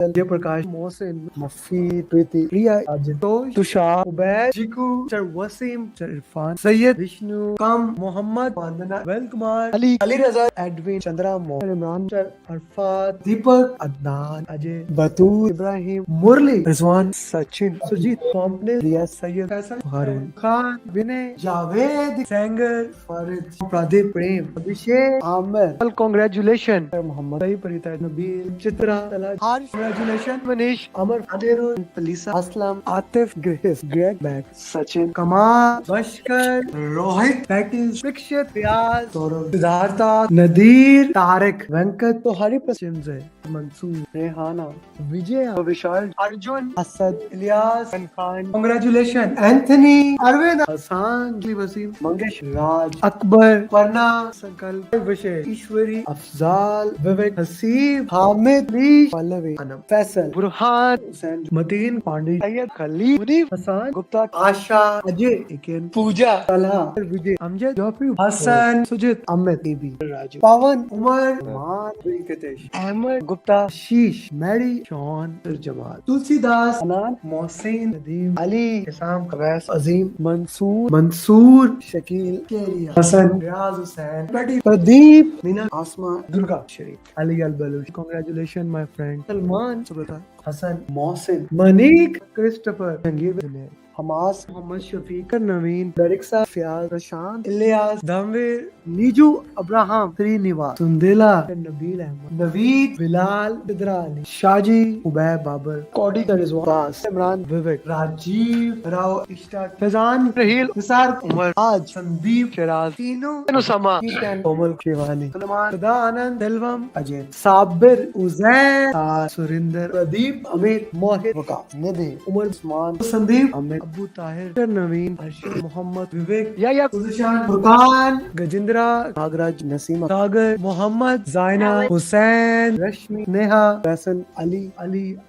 Prakash, Mohsin, Mafi, Priti, Priya, Ajit, Tosh, Tushar, Ubaid, Jiku, Sir Wasim, Sir Irfan, Sayyid, Vishnu, Kam, Muhammad, Vandana, Vel Kumar, Ali Raza, Edwin, Chandra, Mohan, Imran, Sir Arfat, Deepak, Adnan, Ajay, Batul, Ibrahim, Murli, Rizwan, Sachin, Sujit, Company, Riya, Sayyid, Faisal, Harun, Khan, Vinay, Javed, Sanger, Farid, Pradeep, Prem, Abhishek, Amir. Well, congratulations, Muhammad, Parita, Nabil, Chitra, Talaj, Harsh, congratulations, Manish, Amar, Adiru, Talisa, Aslam, Atif, Grace, Greg, Matt, Sachin, Kamal, Bashkar, Rohit, Patis, Prikshit, Riaz, Saurav, Siddhartha, Nadir, Tarek, Venkat, Tohari Prasimze, Mansoor, Rehana, Vijay, Vishal, Arjun, Asad, Ilyas, and Khan. Congratulations, Anthony, Arvind, Hassan, Wasim, Mangesh, Raj, Akbar, Parna, Sankalp, Vishay, Ishwari, Afzal, Vivek, Hasib, Hamid, Leesh, Pallavi, Anam, Faisal, Burhan, Hussain, Mateen, Pandey, Sayyid, Khalid, Munif, Hassan, Gupta, Asha, Ajay, Iken, Pooja, Talha, Vijay, Amjad, Jopi, Hassan, Sujit, Amit, Devi, Raju, Pawan, Umar, Maan, Venkatesh, Ahmed, Gupta, Sheesh, Mary, Sean, Jamal, Tulsidas, Anan, Mohsin, Nadeem, Ali, Isam, Kawais, Azim, Mansoor, Shakil, Keria, Hassan, Riaz Hussain, Pradeep, Mina, Asma, Durga, Sharif, Ali Al Baluch. Congratulations, my friend. Salman, Subhata, Hassan, Mohsin, Manik, Christopher, Jangir, Hamas, Muhammad Shafiq, Naveen, Dariksa, Fiaz, Prashant, Ilyas, Dhamvir, Niju, Abraham, Srinivas, Sundela, Nabil Ahmed, Naveed, Bilal, Sidra Ali, Shaji, Ubaid Babar, Cody Rizwan, Bas, Imran, Vivek, Rajiv, Rao, Ishtar, Fazan, Rahil, Nisar, Umar, Aj, Sandeep, Shiraz, Tino, Nusama, Keaton, Komal, Shivani, Sulaiman, Sada Anand, Selvam, Ajay, Sabir, Uzair, Surinder, Pradeep, Amit, Mohit, Waka, Nidhi, Umar Usman, Sandeep, Amit, Abu Tahir, Naveen, Arshad, Muhammad, Vivek, Yaya, Uzishan, Furqan, Gajindra, Nagraj, Naseema, Sagar, Muhammad, Zaina, Hussain, Rashmi, Neha, Faisal, Ali,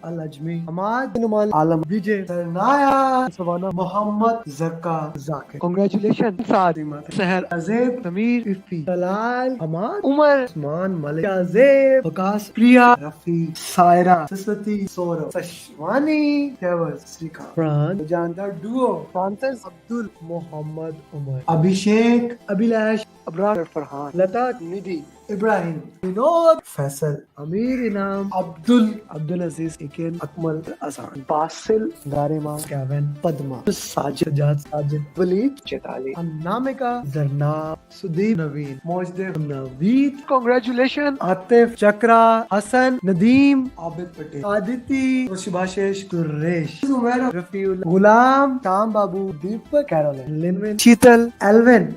Al Ajmi, Ahmad, Numal, Alam, Vijay, Sarnaya, Savannah, Muhammad, Zakka, Zakir. Congratulations, Sadima, Seher, Azeb, Samir, Ifi, Talal, Ahmad, Umar, Usman, Malik, Azeb, Vikas, Priya, Rafi, Saira, Saswati, Saurav, Sashwani, Devas, Srikant, Fran, Jandar Duo, Francis, Abdul, Muhammad, Umar, Abhishek, Abhilash, Abrar, Farhan, Lata, Nidhi, Ibrahim, Vinod, Faisal, Amir Inam, Abdul Aziz, Iken, Akmal, Azan, Basil, Garima, Kevin, Padma, Sajid, Sajid, Walid, Chetali, Annamika, Zarna, Sudeep, Naveen, Mojdev, Naveed. Congratulations, Atif, Chakra, Hassan, Nadeem, Abid Patel, Aditi, Shubhashish, Suresh, Umar, Rafiul, Gulam, Sham Babu, Deepak, Caroline, Linwin, Sheetal, Alvin,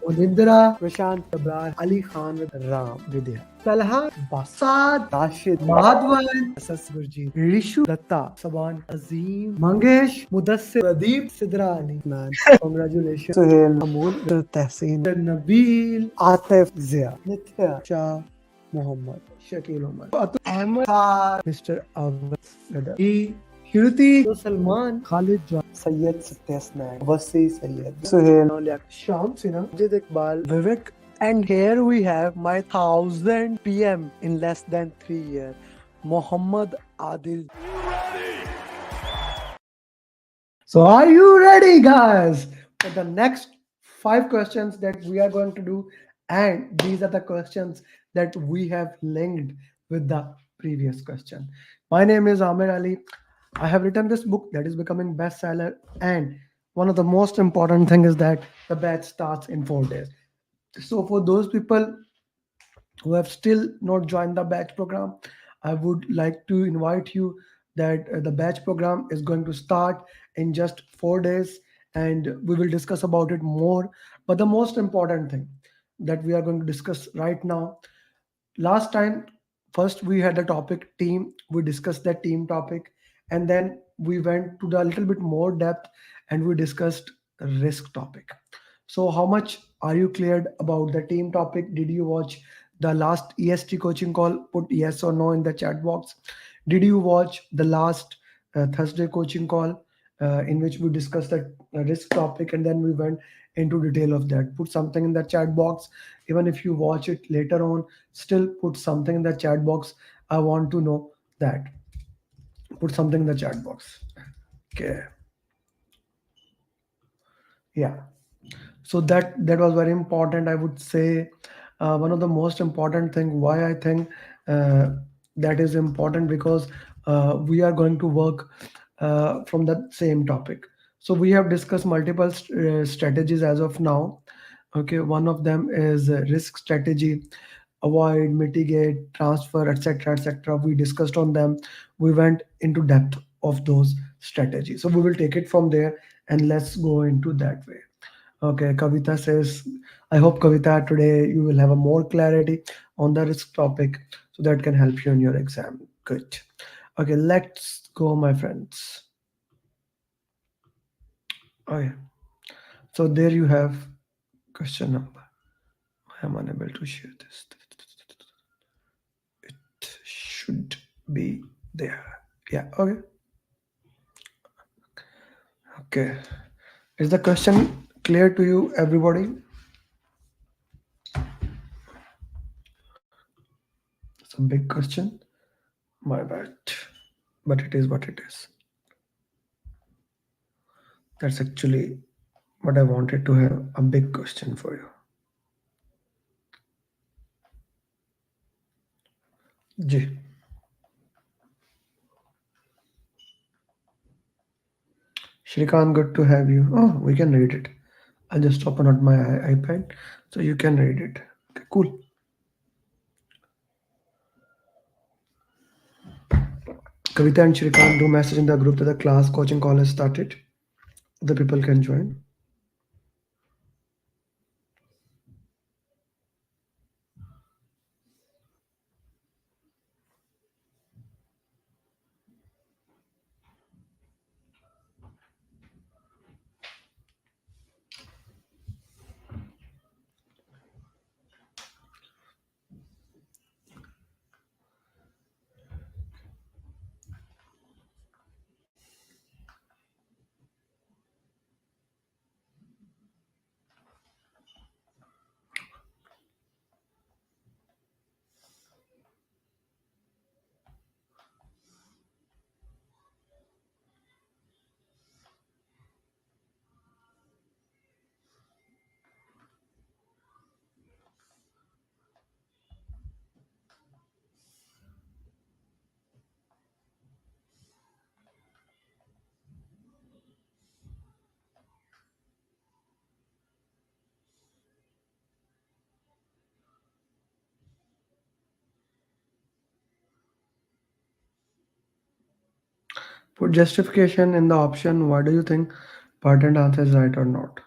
Odindra, Prashant, Abrar, Ali Khan with Ram, Vidya. Talha, Basad, Rashid, Madhavan, Asas Gurjeet, Rishu, Datta, Saban, Azim, Mangesh, Mudassir, Pradeep, Sidra Ali, man. Congratulations. Suhail, Amul, Tehseen, Nabil, Atif, Zia, Nithya, Shah, Muhammad, Shakil Umar, Atul Ahmed, Mr. Awad, Hirti, Salman, Khalid John, Sayyid Satyasnaik, Wasi Sayyid, Suhail, Sham Sinha, Jid Iqbal, Vivek. And here we have my 1000 PM in less than 3 years, Muhammad Adil. So are you ready, guys, for the next 5 questions that we are going to do? And these are the questions that we have linked with the previous question. My name is Amir Ali. I have written this book that is becoming bestseller, and one of the most important thing is that the batch starts in 4 days. So for those people who have still not joined the batch program, I would like to invite you that the batch program is going to start in just 4 days, and we will discuss about it more. But the most important thing that we are going to discuss right now, last time, first we had the topic team, we discussed that team topic, and then we went to the little bit more depth and we discussed risk topic. So how much are you cleared about the team topic? Did you watch the last EST coaching call? Put yes or no in the chat box. Did you watch the last Thursday coaching call in which we discussed the risk topic and then we went into detail of that? Put something in the chat box. Even if you watch it later on, still put something in the chat box. I want to know that. Put something in the chat box. Okay. Yeah. So that was very important. I would say one of the most important thing why I think uh, that is important because we are going to work from the same topic. So we have discussed multiple strategies as of now. Okay, one of them is risk strategy, avoid, mitigate, transfer, etc., etc. We discussed on them. We went into depth of those strategies. So we will take it from there and let's go into that way. Okay, Kavita says, I hope Kavita today you will have a more clarity on the risk topic so that can help you in your exam. Good. Okay, let's go, my friends. Okay, so there you have question number. I am unable to share this. It should be there. Yeah, okay. Okay. Is the question clear to you, everybody? It's a big question. My bad. But it is what it is. That's actually what I wanted to have a big question for you. Ji, Shrikant, good to have you. Oh, we can read it. I'll just open up my iPad so you can read it. Okay, cool. Kavita and Shrikant do message in the group that the class coaching call has started. The people can join. Put justification in the option. Why do you think pattern answer is right or not?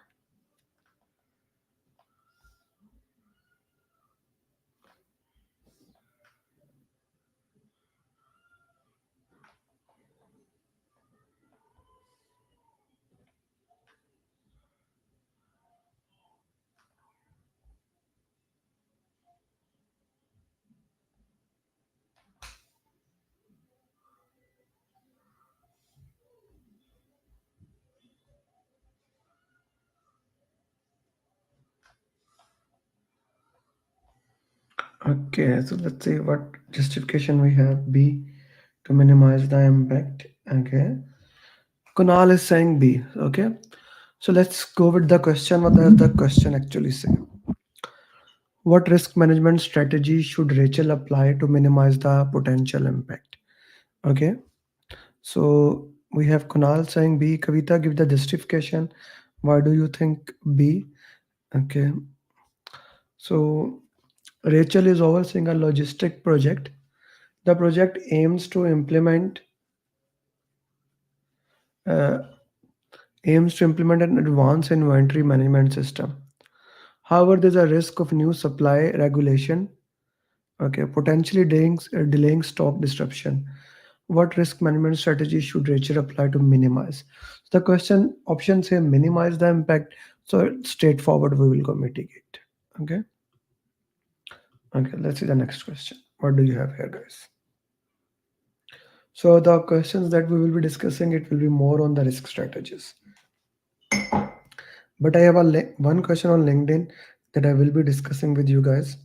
Okay, so let's see what justification we have. B, to minimize the impact. Okay. Kunal is saying B. Okay. So let's go with the question. What does the question actually say? What risk management strategy should Rachel apply to minimize the potential impact? Okay. So we have Kunal saying B. Kavita, give the justification. Why do you think B? Okay. So Rachel is overseeing a logistic project. The project uh, aims to implement an advanced inventory management system. However, there's a risk of new supply regulation, okay, potentially delaying stock disruption. What risk management strategy should Rachel apply to minimize? The question option say minimize the impact. So straightforward, we will go mitigate. Okay. Okay. Let's see the next question. What do you have here, guys? So the questions that we will be discussing, it will be more on the risk strategies. But I have one question on LinkedIn that I will be discussing with you guys.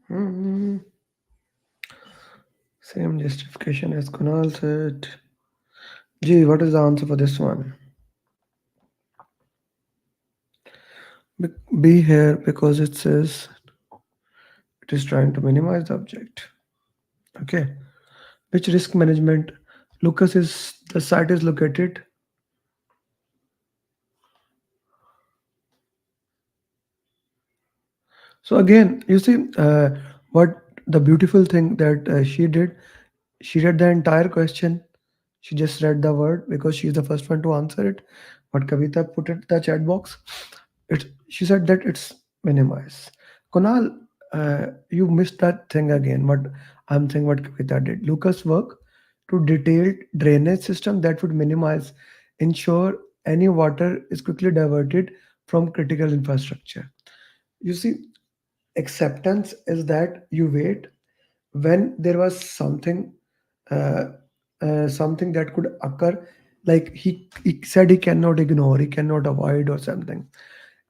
Hmm. Same justification as Kunal said. Gee, what is the answer for this one? Be here because it says it is trying to minimize the object. Okay. Which risk management? Lucas is the site is located. So again, you see what the beautiful thing that she did. She read the entire question. She just read the word because she's the first one to answer it. What Kavita put in the chat box. She said that it's minimize. Kunal, you missed that thing again. What I'm saying, what Kavita did. Lucas work to detailed drainage system that would minimize, ensure any water is quickly diverted from critical infrastructure. You see, acceptance is that you wait when there was uh, something that could occur, like he said he cannot ignore, he cannot avoid or something.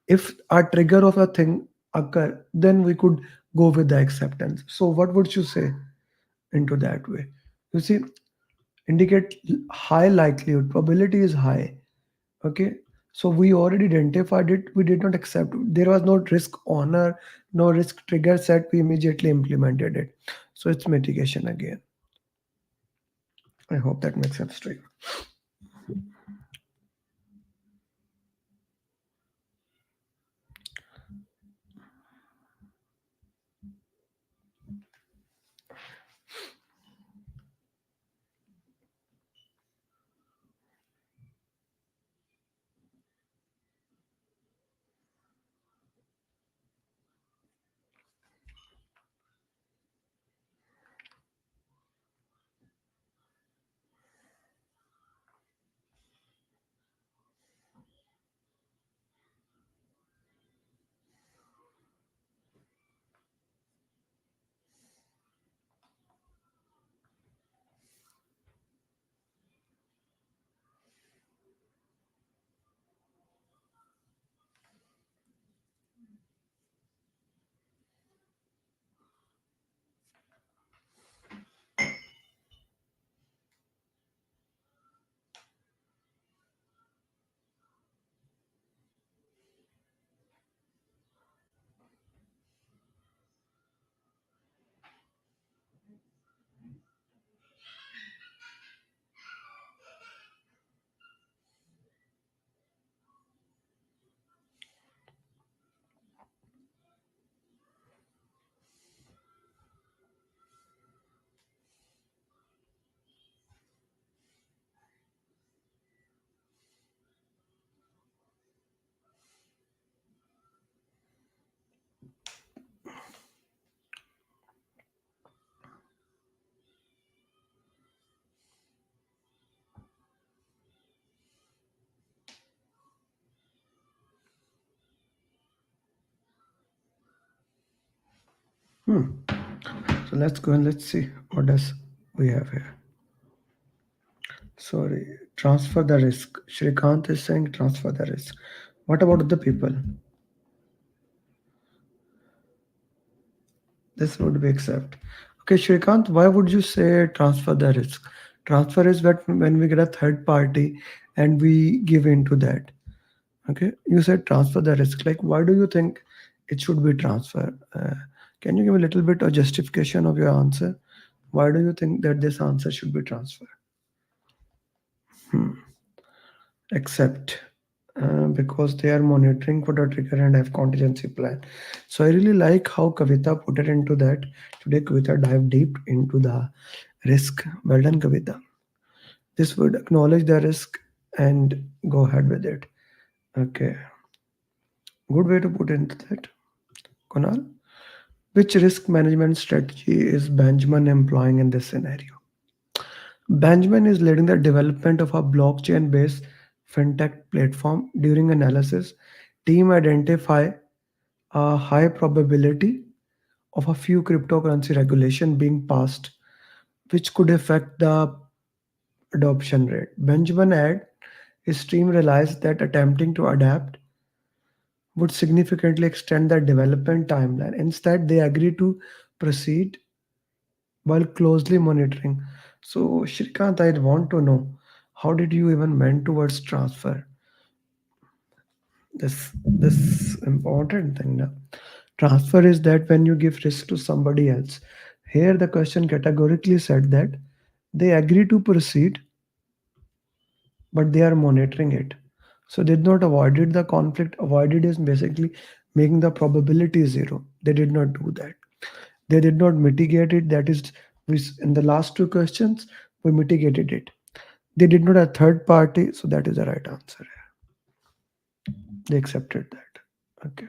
If a trigger of a thing occur, then we could go with the acceptance. So what would you say into that way? You see, indicate high likelihood, probability is high. Okay, so we already identified it, we did not accept, there was no risk honor, no risk trigger set, we immediately implemented it. So it's mitigation again. I hope that makes sense to you. So let's go and let's see what does we have here. Sorry, transfer the risk. Shrikant is saying transfer the risk. What about the people? This would be accept. Okay, Shrikant, why would you say transfer the risk? Transfer is when we get a third party and we give into that. Okay, you said transfer the risk. Like, why do you think it should be transfer? Can you give a little bit of justification of your answer? Why do you think that this answer should be transfer? Accept. Because they are monitoring for the trigger and have contingency plan. So I really like how Kavita put it into that. Today, Kavita dive deep into the risk. Well done, Kavita. This would acknowledge the risk and go ahead with it. Okay, good way to put into that. Kunal, which risk management strategy is Benjamin employing in this scenario? Benjamin is leading the development of a blockchain-based fintech platform. During analysis, team identify a high probability of a few cryptocurrency regulation being passed, which could affect the adoption rate. Benjamin add his team realized that attempting to adapt would significantly extend the development timeline. Instead, they agreed to proceed while closely monitoring. So, Shrikant, I want to know, how did you even went towards transfer? This important thing now. Transfer is that when you give risk to somebody else. Here, the question categorically said that they agree to proceed, but they are monitoring it. So they did not avoided the conflict. Avoided is basically making the probability zero. They did not do that. They did not mitigate it. That is, in the last two questions, we mitigated it. They did not have third party, so that is the right answer. They accepted that. Okay.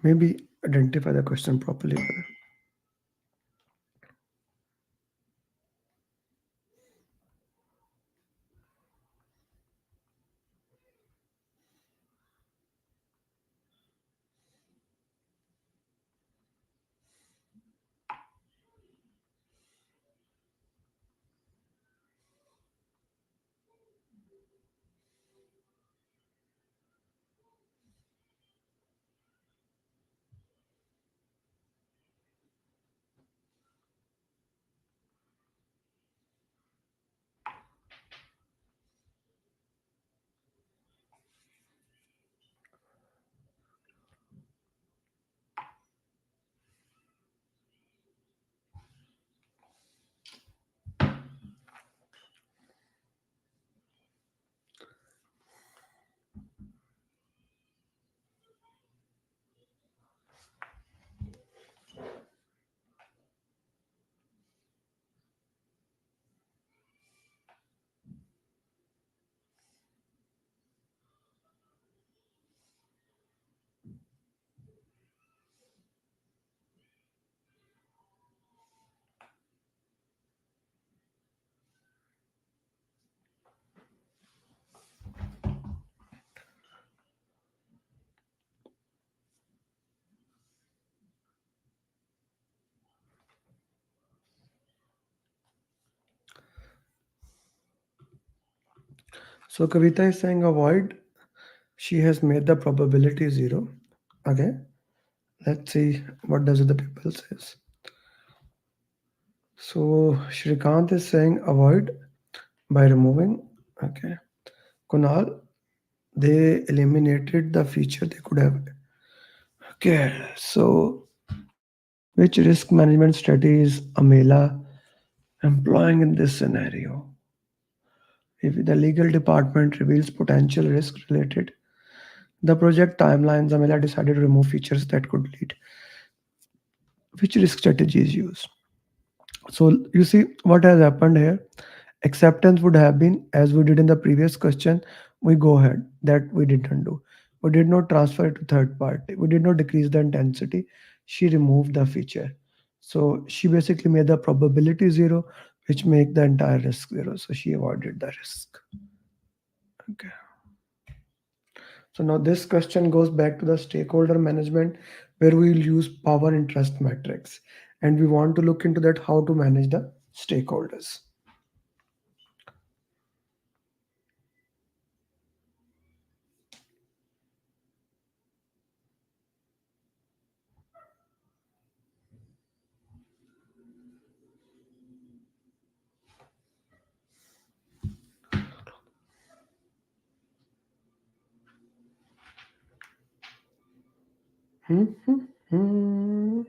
Maybe identify the question properly, brother. So Kavita is saying avoid. She has made the probability zero. Okay. Let's see what does the people says. So Shrikant is saying avoid by removing. Okay. Kunal, they eliminated the feature they could have. Okay. So which risk management strategies Amela employing in this scenario? If the legal department reveals potential risk related the project timelines, Amela decided to remove features that could lead. Which risk strategies use? So you see what has happened here. Acceptance would have been as we did in the previous question. We go ahead that we didn't do. We did not transfer it to third party. We did not decrease the intensity. She removed the feature. So she basically made the probability zero, which make the entire risk zero. So she avoided the risk. Okay. So now this question goes back to the stakeholder management where we will use power and trust metrics. And we want to look into that how to manage the stakeholders. Hmm, hmm, hmm.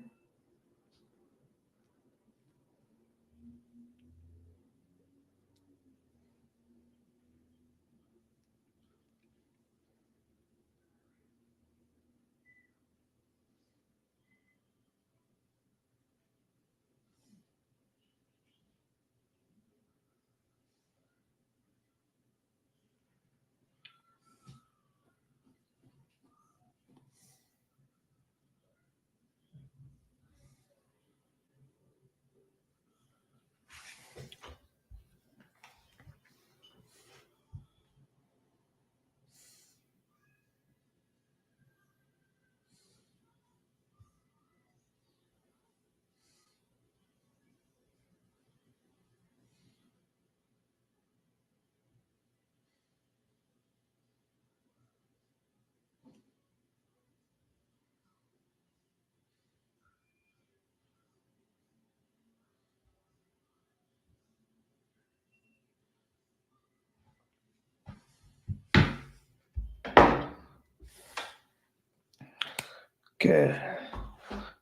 Okay.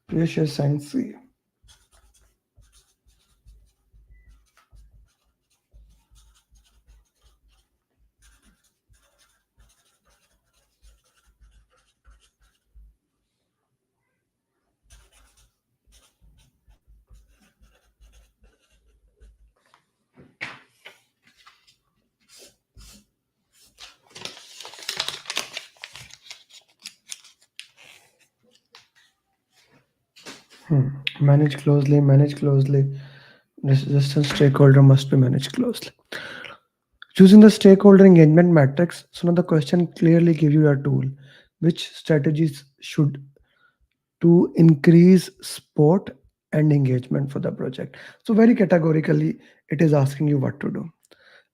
Precious science. Manage closely, manage closely. Resistance stakeholder must be managed closely. Choosing the stakeholder engagement matrix, so now the question clearly gives you a tool. Which strategies should to increase support and engagement for the project? So very categorically, it is asking you what to do.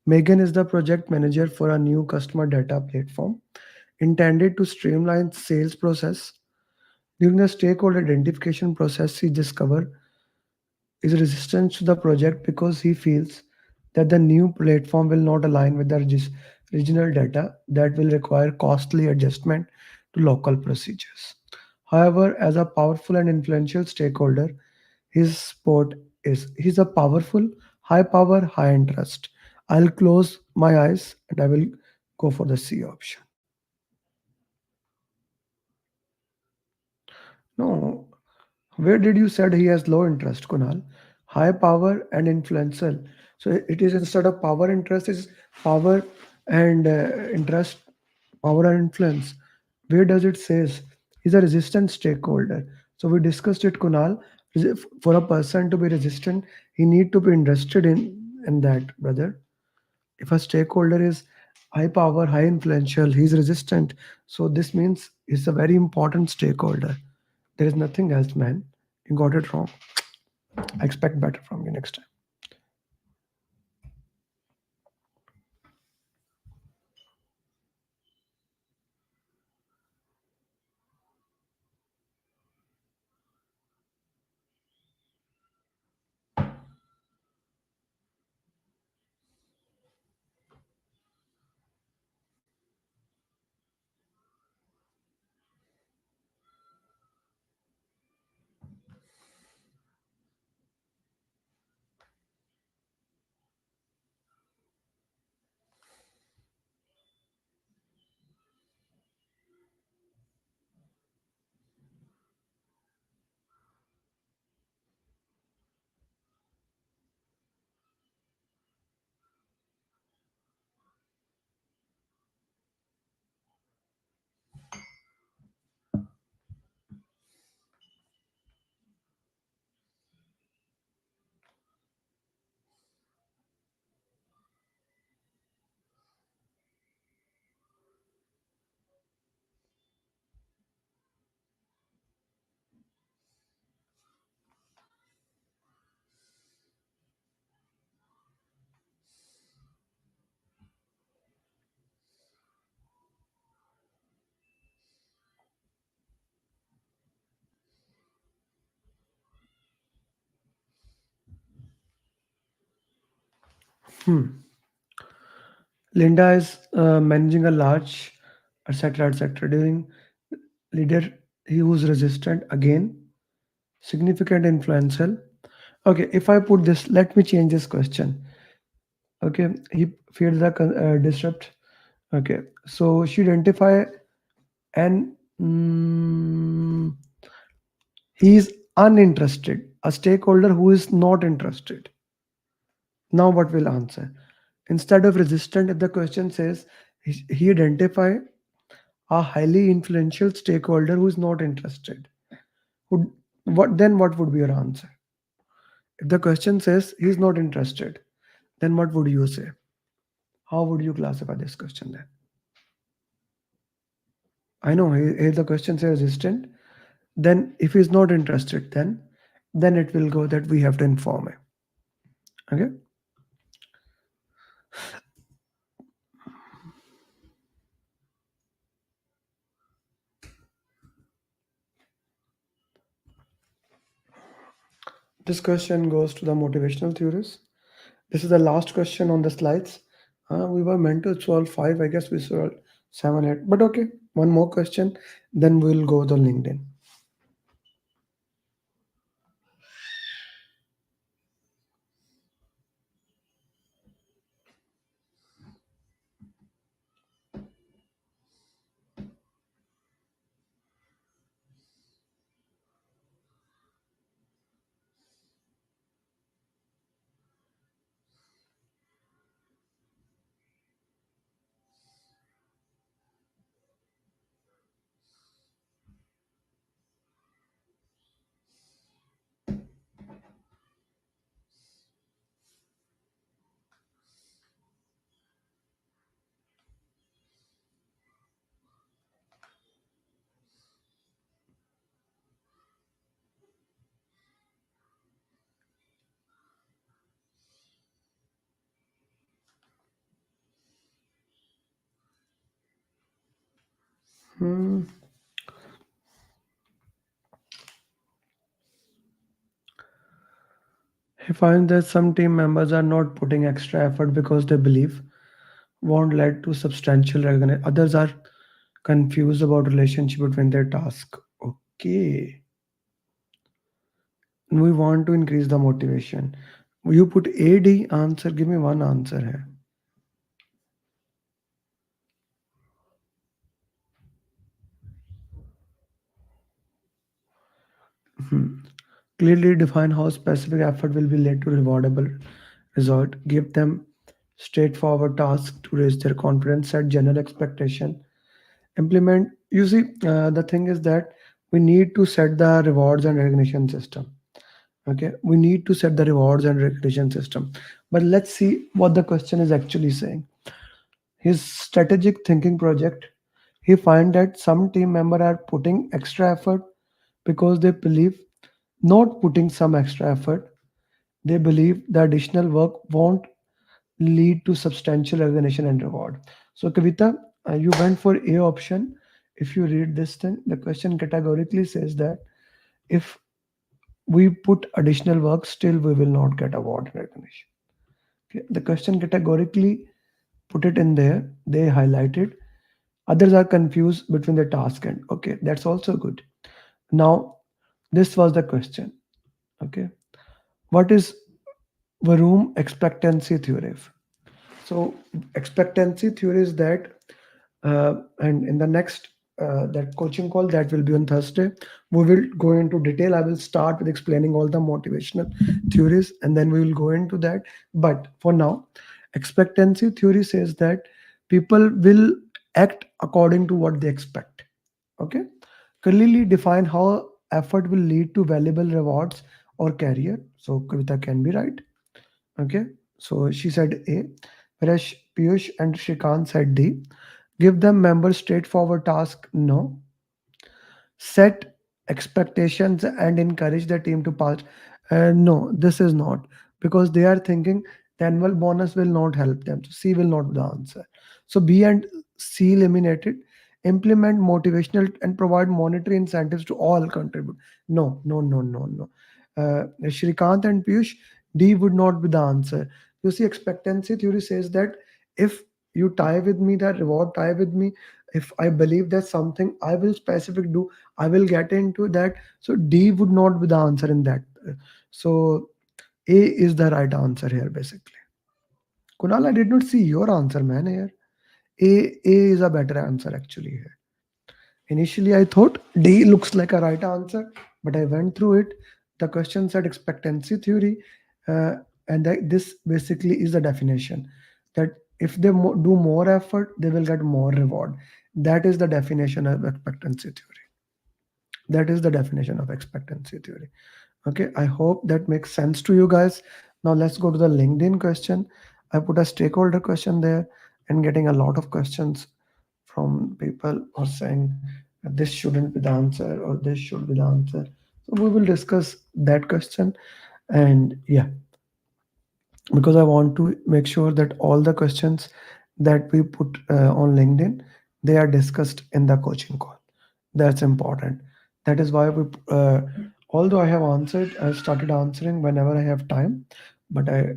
Megan is the project manager for a new customer data platform intended to streamline sales process. During the stakeholder identification process, he discovered is resistant to the project because he feels that the new platform will not align with the regional data that will require costly adjustment to local procedures. However, as a powerful and influential stakeholder, his support is he's a powerful, high power, high interest. I'll close my eyes and I will go for the C option. No, where did you said he has low interest, Kunal? High power and influential. So it is instead of power interest is power and interest, power and influence. Where does it says he's a resistant stakeholder? So we discussed it, Kunal. For a person to be resistant, he need to be interested in that, brother. If a stakeholder is high power, high influential, he's resistant. So this means he's a very important stakeholder. There is nothing else, man. You got it wrong. I expect better from you next time. Linda is managing a large, etc., etc. During leader, he who's resistant again, significant influential. Okay, if I put this, let me change this question. Okay, he feels the disrupt. Okay, so she identify and he is uninterested, a stakeholder who is not interested. Now, what will answer? Instead of resistant, if the question says he identify a highly influential stakeholder who is not interested, would what then what would be your answer? If the question says he's not interested, then what would you say? How would you classify this question then? I know if the question says resistant, then if he's not interested, then it will go that we have to inform him. Okay. This question goes to the motivational theories. This is the last question on the slides. We were meant to solve five. I guess we solved seven, eight. But okay, one more question. Then we'll go to LinkedIn. Hmm. He finds that some team members are not putting extra effort because they believe won't lead to substantial recognition. Others are confused about relationship between their task. Okay. We want to increase the motivation. You put AD answer. Give me one answer here. Hmm. Clearly define how specific effort will be led to rewardable result. Give them straightforward tasks to raise their confidence. Set general expectation. Implement. You see, the thing is that we need to set the rewards and recognition system. Okay, we need to set the rewards and recognition system. But let's see what the question is actually saying. His strategic thinking project, he find that some team member are putting extra effort because they believe not putting some extra effort, they believe the additional work won't lead to substantial recognition and reward. So Kavita, you went for A option. If you read this thing, the question categorically says that if we put additional work, still we will not get award recognition. Okay. The question categorically put it in there. They highlighted. Others are confused between the task and okay, that's also good. Now, this was the question. Okay, what is Varoom expectancy theory? So expectancy theory is that, and in the next that coaching call that will be on Thursday, we will go into detail. I will start with explaining all the motivational theories, and then we will go into that. But for now, expectancy theory says that people will act according to what they expect. Okay, clearly define how effort will lead to valuable rewards or career. So Kavita can be right. Okay, so she said A, whereas Piyush and Shrikant said D. Give them members straightforward task. No. Set expectations and encourage the team to pass. No, this is not because they are thinking the annual bonus will not help them. So C will not be the answer. So B and C eliminated. Implement motivational and provide monetary incentives to all contribute. No, no, no, no, no. Shrikant and Piyush, D would not be the answer. You see, expectancy theory says that if you tie with me, that reward tie with me. If I believe that something I will specific do, I will get into that. So D would not be the answer in that. So A is the right answer here, basically. Kunal, I did not see your answer, man. Here, A is a better answer actually here. Initially, I thought D looks like a right answer, but I went through it. The question said expectancy theory, uh, and this basically is the definition that if they do more effort, they will get more reward. That is the definition of expectancy theory. That is the definition of expectancy theory. Okay, I hope that makes sense to you guys. Now let's go to the LinkedIn question. I put a stakeholder question there and getting a lot of questions from people who are saying this shouldn't be the answer or this should be the answer. So we will discuss that question. And yeah, because I want to make sure that all the questions that we put on LinkedIn, they are discussed in the coaching call. That's important. That is why although I have answered, I started answering whenever I have time, but I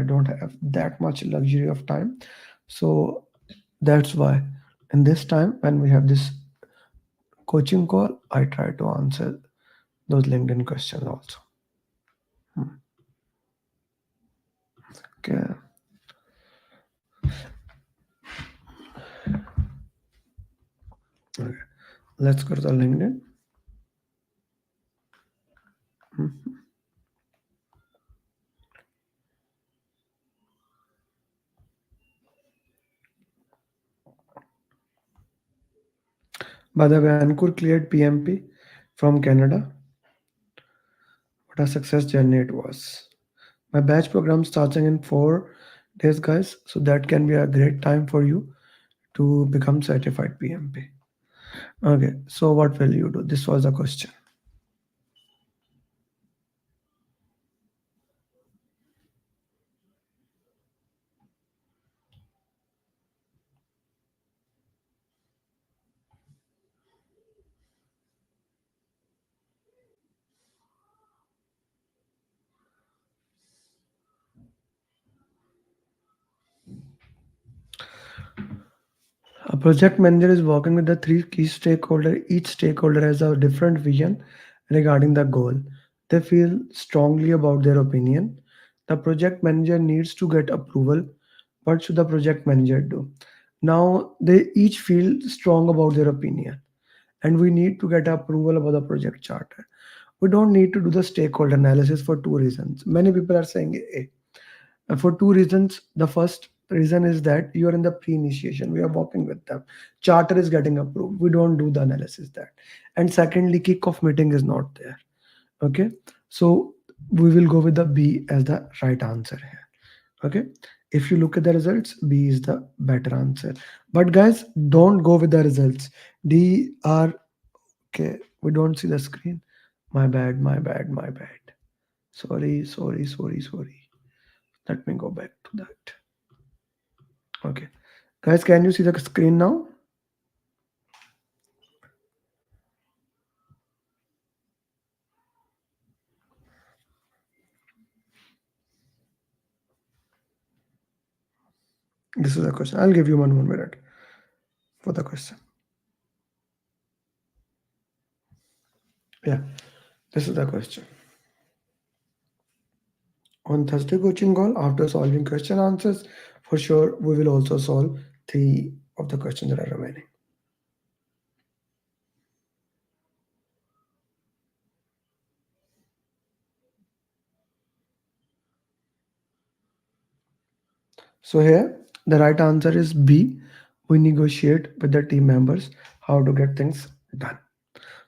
don't have that much luxury of time. So that's why in this time when we have this coaching call, I try to answer those LinkedIn questions also. Hmm. Okay. Okay. Let's go to the LinkedIn. Hmm. By the way, Ankur cleared PMP from Canada. What a success journey it was. My batch program starting in 4 days, guys. So that can be a great time for you to become certified PMP. Okay, so what will you do? This was a question. A project manager is working with the three key stakeholders. Each stakeholder has a different vision regarding the goal. They feel strongly about their opinion. The project manager needs to get approval. What should the project manager do? Now they each feel strong about their opinion, and we need to get approval about the project charter. We don't need to do the stakeholder analysis for two reasons. Many people are saying for two reasons. The first reason is that you are in the pre-initiation. We are working with them. Charter is getting approved. We don't do the analysis that. And secondly, kickoff meeting is not there. Okay. So we will go with the B as the right answer here. Okay. If you look at the results, B is the better answer. But guys, don't go with the results. D are okay. We don't see the screen. My bad, my bad, my bad. Sorry, sorry, sorry, sorry. Let me go back to that. Okay. Guys, can you see the screen now? This is the question. I'll give you one more minute for the question. Yeah, this is the question. On Thursday coaching call, after solving question answers, for sure we will also solve three of the questions that are remaining. So here the right answer is B. We negotiate with the team members how to get things done.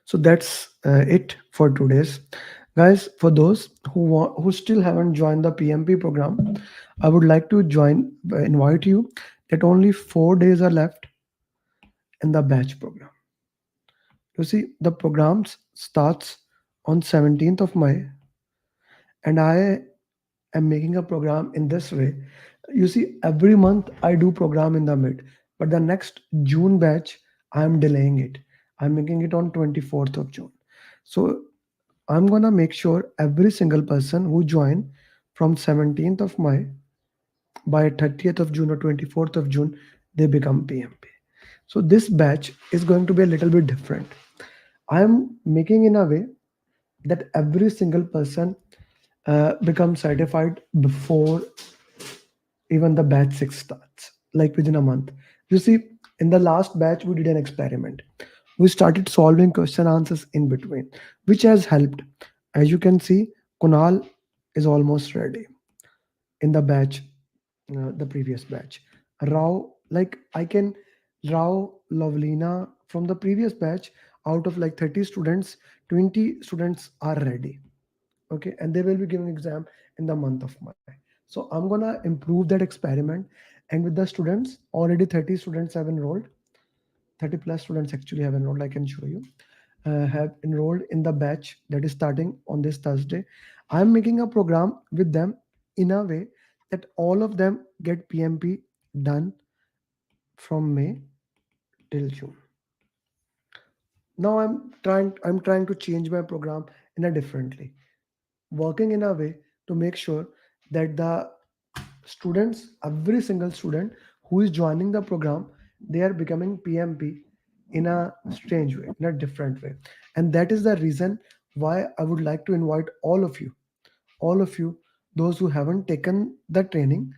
So that's it for today's. Guys, for those who still haven't joined the PMP program, I would like to invite you that only 4 days are left in the batch program. You see, the programs starts on 17th of May, and I am making a program in this way. You see, every month I do program in the mid, but the next June batch I am delaying it. I'm making it on 24th of June. So I'm gonna make sure every single person who join from 17th of May by 30th of June or 24th of June, they become PMP. So this batch is going to be a little bit different. I am making in a way that every single person becomes certified before even the batch 6 starts, like within a month. You see, in the last batch, we did an experiment. We started solving question answers in between, which has helped. As you can see, Kunal is almost ready in the batch, the previous batch. Rao, like I can, Rao, Lovelina from the previous batch, out of like 30 students, 20 students are ready. Okay, and they will be giving exam in the month of May. So I'm gonna improve that experiment, and with the students, already 30 students have enrolled. 30 plus students actually have enrolled. I can show you. Have enrolled in the batch that is starting on this Thursday. I'm making a program with them in a way that all of them get PMP done from May till June. Now I'm trying to change my program in a differently, working in a way to make sure that the students, every single student who is joining the program, they are becoming PMP in a strange way, in a different way. And that is the reason why I would like to invite all of you, those who haven't taken the training,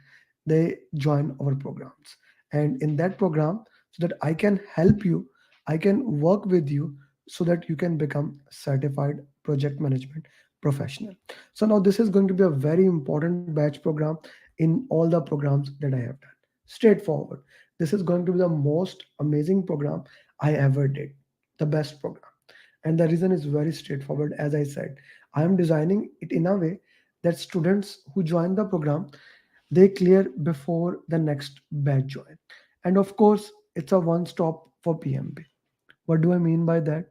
they join our programs. And in that program, so that I can help you, I can work with you so that you can become certified project management professional. So now this is going to be a very important batch program in all the programs that I have done. Straightforward. This is going to be the most amazing program I ever did, the best program. And the reason is very straightforward. As I said, I am designing it in a way that students who join the program, they clear before the next batch join. And of course, it's a one stop for PMP. What do I mean by that?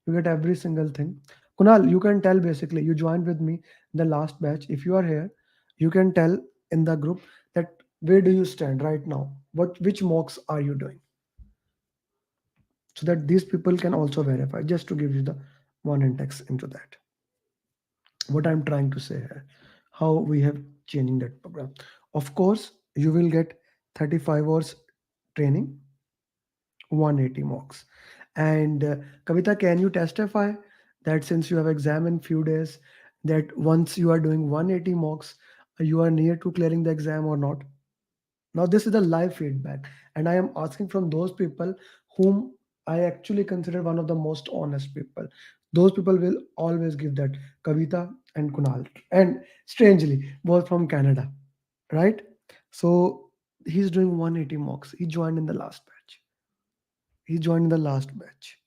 You get every single thing. Kunal, you can tell basically, you joined with me in the last batch. If you are here, you can tell in the group that where do you stand right now? Which mocks are you doing? So that these people can also verify, just to give you the one index into that. What I'm trying to say here, how we have changing that program. Of course, you will get 35 hours training 180 mocks. And Kavita, can you testify that since you have exam in few days, that once you are doing 180 mocks, you are near to clearing the exam or not? Now, this is the live feedback, and I am asking from those people whom I actually consider one of the most honest people. Those people will always give that, Kavita and Kunal, and strangely, both from Canada, right? So he's doing 180 mocks. He joined in the last batch. He joined in the last batch,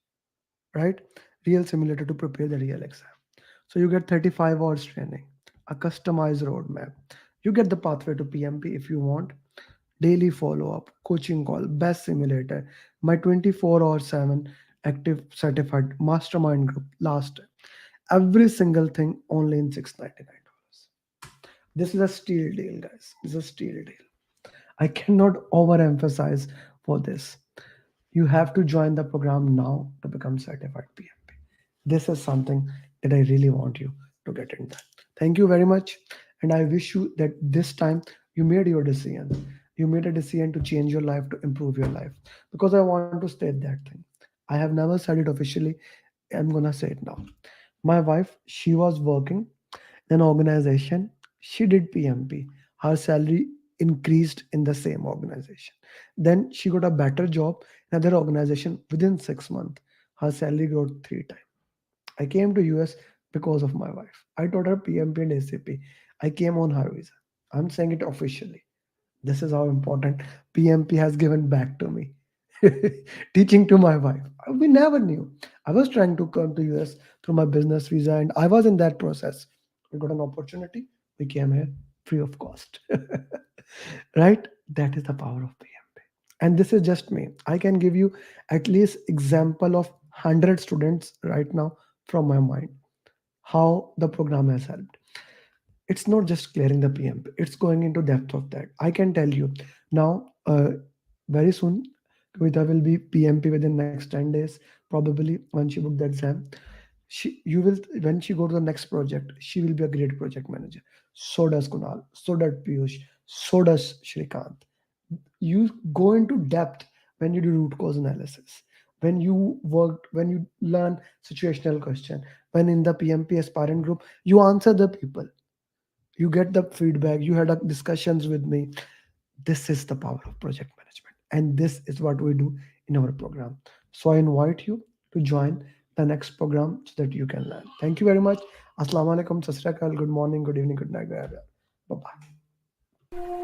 right? Real simulator to prepare the real exam. So you get 35 hours training, a customized roadmap. You get the pathway to PMP if you want, daily follow up, coaching call, best simulator, my 24-hour 7 active certified mastermind group last time. Every single thing only in $699. This is a steal deal, guys. This is a steal deal. I cannot overemphasize for this. You have to join the program now to become certified PMP. This is something that I really want you to get into. Thank you very much. And I wish you that this time you made your decision. You made a decision to change your life, to improve your life. Because I want to state that thing. I have never said it officially. I'm going to say it now. My wife, she was working in an organization. She did PMP. Her salary increased in the same organization. Then she got a better job in another organization within 6 months. Her salary grew 3 times. I came to US because of my wife. I taught her PMP and ACP. I came on her visa. I'm saying it officially. This is how important PMP has given back to me. Teaching to my wife. We never knew. I was trying to come to US through my business visa and I was in that process. We got an opportunity. We came here free of cost. Right? That is the power of PMP. And this is just me. I can give you at least example of 100 students right now from my mind how the program has helped. It's not just clearing the PMP, it's going into depth of that. I can tell you now, very soon, Kavita will be PMP within next 10 days, probably when she book the exam. You will, when she go to the next project, she will be a great project manager. So does Kunal, so does Piyush, so does Shrikant. You go into depth when you do root cause analysis, when you learn situational question, when in the PMP aspirant group you answer the people, you get the feedback, you had discussions with me. This is the power of project management, and this is what we do in our program. So I invite you to join the next program so that you can learn. Thank you very much. Assalamu alaikum, sat sri akal, good morning, good evening, good night, bye bye.